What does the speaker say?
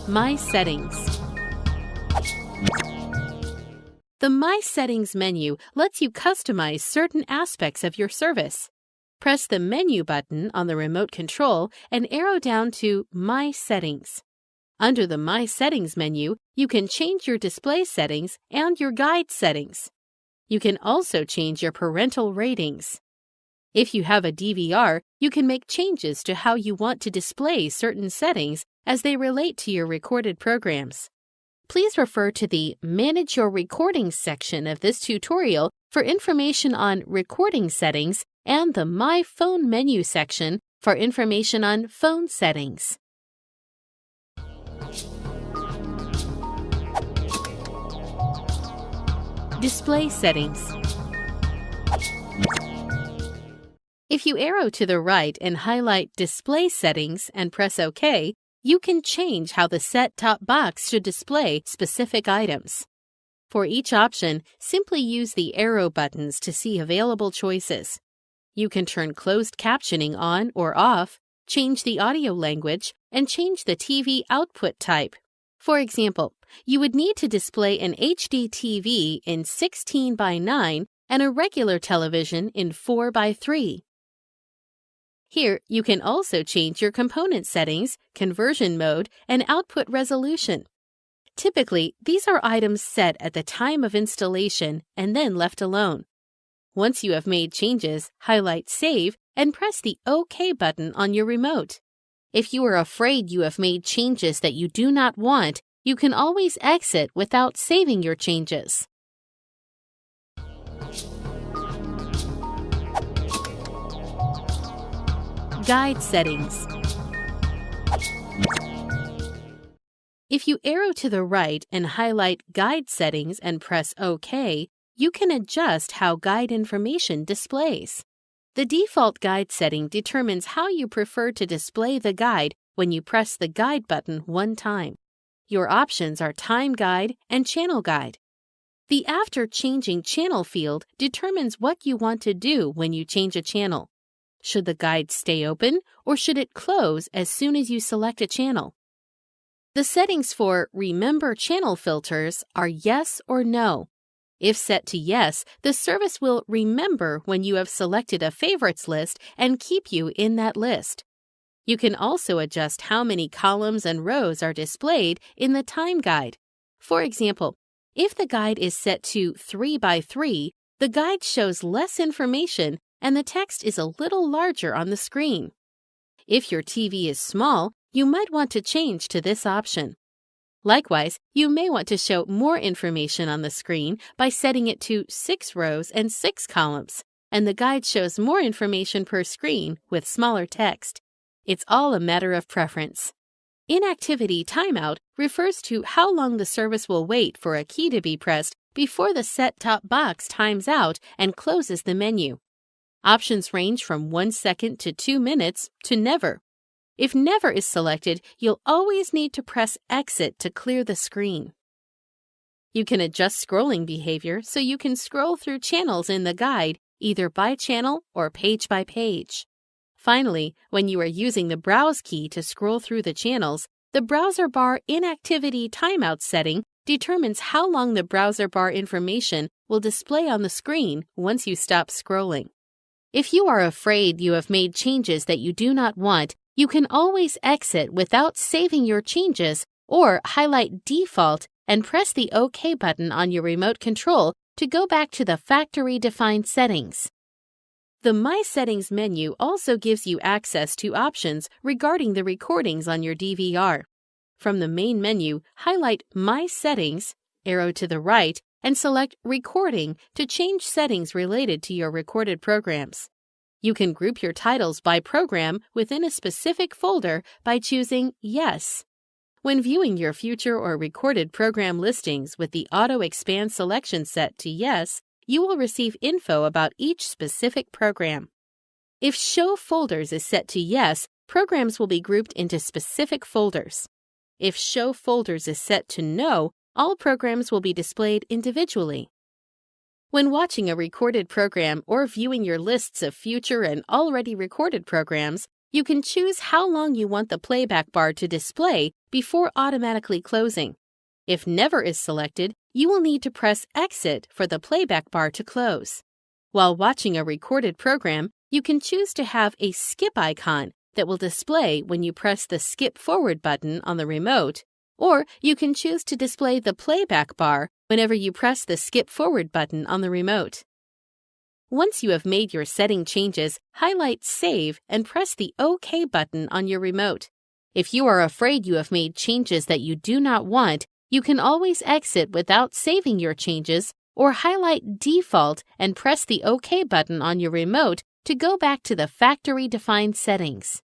My Settings. The My Settings menu lets you customize certain aspects of your service. Press the Menu button on the remote control and arrow down to My Settings. Under the My Settings menu, you can change your display settings and your guide settings. You can also change your parental ratings. If you have a DVR, you can make changes to how you want to display certain settings as they relate to your recorded programs. Please refer to the Manage Your Recordings section of this tutorial for information on recording settings and the My Phone menu section for information on phone settings. Display settings. If you arrow to the right and highlight Display Settings and press OK, you can change how the set-top box should display specific items. For each option, simply use the arrow buttons to see available choices. You can turn closed captioning on or off, change the audio language, and change the TV output type. For example, you would need to display an HD TV in 16:9 and a regular television in 4:3. Here, you can also change your component settings, conversion mode, and output resolution. Typically, these are items set at the time of installation and then left alone. Once you have made changes, highlight Save and press the OK button on your remote. If you are afraid you have made changes that you do not want, you can always exit without saving your changes. Guide settings. If you arrow to the right and highlight Guide settings and press OK, you can adjust how guide information displays. The default guide setting determines how you prefer to display the guide when you press the Guide button one time. Your options are Time Guide and Channel Guide. The After Changing Channel field determines what you want to do when you change a channel. Should the guide stay open, or should it close as soon as you select a channel? The settings for Remember Channel Filters are Yes or No. If set to Yes, the service will remember when you have selected a favorites list and keep you in that list. You can also adjust how many columns and rows are displayed in the Time Guide. For example, if the guide is set to 3:3, the guide shows less information and the text is a little larger on the screen. If your TV is small, you might want to change to this option. Likewise, you may want to show more information on the screen by setting it to 6 rows and 6 columns, and the guide shows more information per screen with smaller text. It's all a matter of preference. Inactivity timeout refers to how long the service will wait for a key to be pressed before the set-top box times out and closes the menu. Options range from 1 second to 2 minutes to never. If never is selected, you'll always need to press Exit to clear the screen. You can adjust scrolling behavior so you can scroll through channels in the guide, either by channel or page by page. Finally, when you are using the Browse key to scroll through the channels, the browser bar inactivity timeout setting determines how long the browser bar information will display on the screen once you stop scrolling. If you are afraid you have made changes that you do not want, you can always exit without saving your changes or highlight Default and press the OK button on your remote control to go back to the factory-defined settings. The My Settings menu also gives you access to options regarding the recordings on your DVR. From the main menu, highlight My Settings, arrow to the right, and select Recording to change settings related to your recorded programs. You can group your titles by program within a specific folder by choosing Yes. When viewing your future or recorded program listings with the Auto Expand selection set to Yes, you will receive info about each specific program. If Show Folders is set to Yes, programs will be grouped into specific folders. If Show Folders is set to No, all programs will be displayed individually. When watching a recorded program or viewing your lists of future and already recorded programs, you can choose how long you want the playback bar to display before automatically closing. If Never is selected, you will need to press Exit for the playback bar to close. While watching a recorded program, you can choose to have a skip icon that will display when you press the Skip Forward button on the remote, or you can choose to display the playback bar whenever you press the Skip Forward button on the remote. Once you have made your setting changes, highlight Save and press the OK button on your remote. If you are afraid you have made changes that you do not want, you can always exit without saving your changes or highlight Default and press the OK button on your remote to go back to the factory-defined settings.